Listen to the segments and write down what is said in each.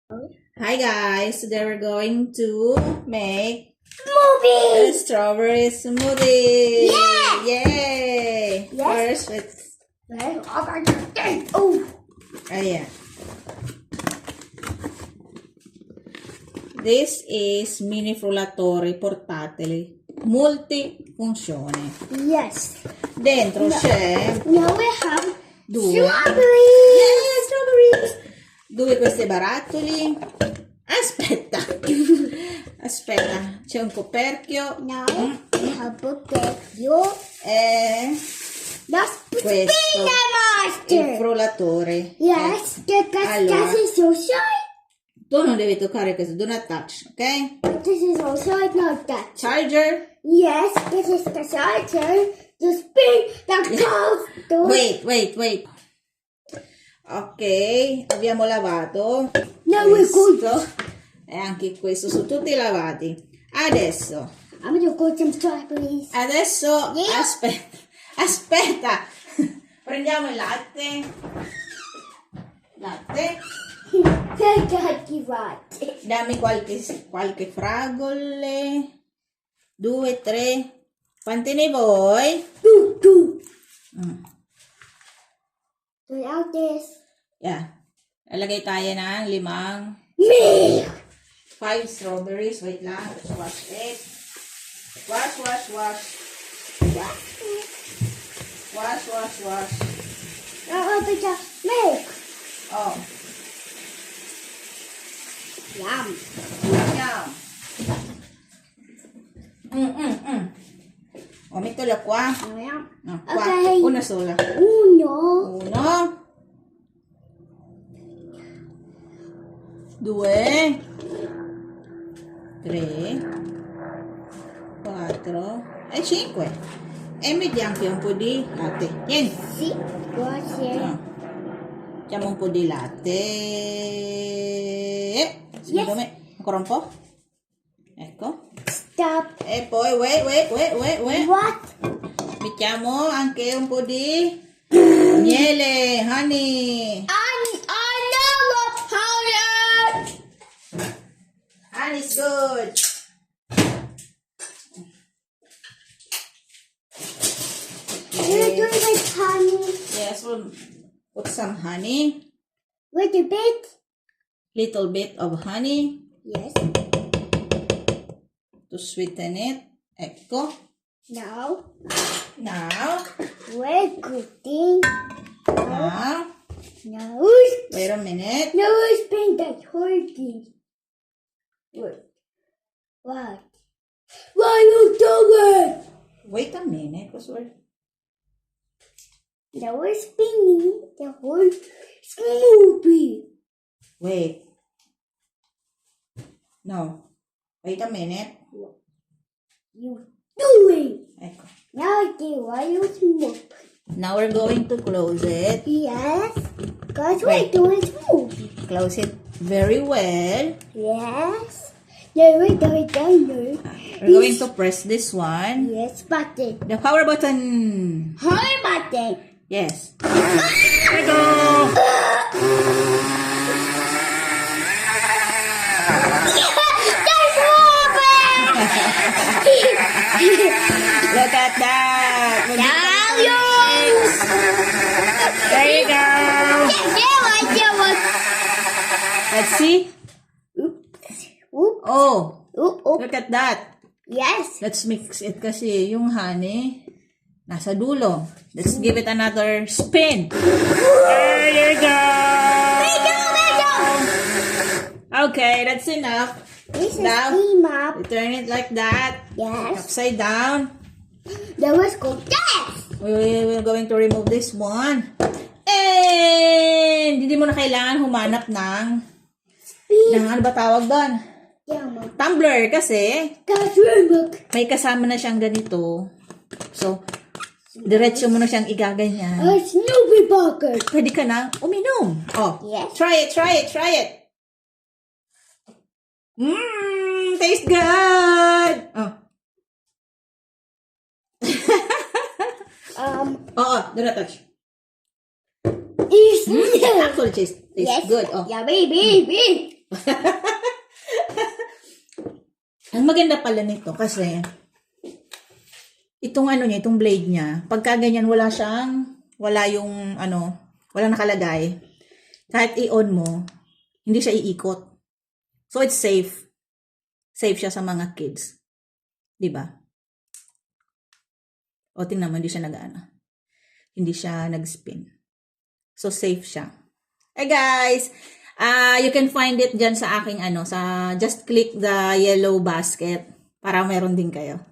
Hi guys, today we're going to make Movie! a strawberry smoothie. Yeah! Yay! Yes. First, let's Oh! ayan. This is mini frullatore portatile multifunzione. Yes. Dentro c'è Now we have due. strawberries. Yeah, strawberries! Due questi barattoli. Aspetta. Aspetta, c'è un coperchio. Now we have potato. E That's questo peanut il monster. frullatore. Yes, Allora. this is so shy. Tu non devi toccare questo, do not touch, ok? But this is also not that. Charger. Yes, this is the charger. The spin that goes to Wait. Ok, abbiamo lavato Now we're going. questo e anche questo, sono tutti lavati. Adesso I'm gonna go some strawberries. Yeah. Aspetta. Prendiamo il latte. Dammi qualche fragole. 2, 3. Quanti ne vuoi? Two. Mm. Without this. Yeah. Lalagay tayo ng 5 Milk. strawberries. Wait lang. Let's wash it. Wash. Now open the milk. Oh. Yum. Yum. Oh, metto qua. Yum. No, Ok. Una sola. Uno. 1, 2, 3, 4 e 5. E metti anche un po' di latte. Vieni. Sì. Grazie. No. Mettiamo un po' di latte. Secondo me ancora un po'. Ecco. Stop. E poi wait. What? Mettiamo anche un po' di miele, honey. Another powder. Honey is good. You're doing with honey. Yes, we'll put some honey. With a bit. Little bit of honey Yes. to sweeten it. Ecco. Now Now, we're cooking. now, Now wait a minute. it's been that turkey. What? What? What are you doing? Wait a minute, because we're... Now we're spinning the whole smoothie. Wait. No. Wait a minute. You doing? Ecco. Now I do. Why you smooth? Now we're going to close it. Yes. Because we're Wait. doing smoothie. Close it very well. Yes. Now we're doing diner. We're going to press this one. Yes, button. The power button. Hi, button. Yes. There you go. That's open! Look at that. There you go. Let's see. Oop, Oh, oop, oop. look at that. Yes. Let's mix it kasi yung honey nasa dulo. Let's give it another spin. There you go. Okay, that's enough. This is Now, steam up. you turn it like that. Yes. Upside down. Then let's go. Yes. We're going to remove this one. And hindi mo na kailangan humanap ng ano ba tawag doon? Tumbler kasi may kasama na siyang ganito. So, diretso mo na siyang igaganyan. Snoopy Burger. Pwede ka nang uminom. Oh, Yes. try it. Tastes good. Oh. Do not touch. Is Actually tastes yes. good. Oh. Yeah, baby. Ang maganda pala nito kasi itong ano niya, itong blade niya, pagka ganyan wala yung walang nakalagay. Kahit i-on mo, hindi siya iikot. So it's safe. Safe siya sa mga kids. 'Di ba? O tingnan mo, hindi siya hindi siya nag-spin. So safe siya. Hey guys, you can find it dyan sa aking just click the yellow basket para meron din kayo.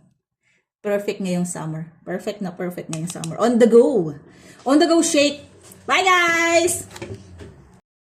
Perfect ngayong summer. Perfect na perfect ngayong summer. On the go. On the go shake. Bye guys!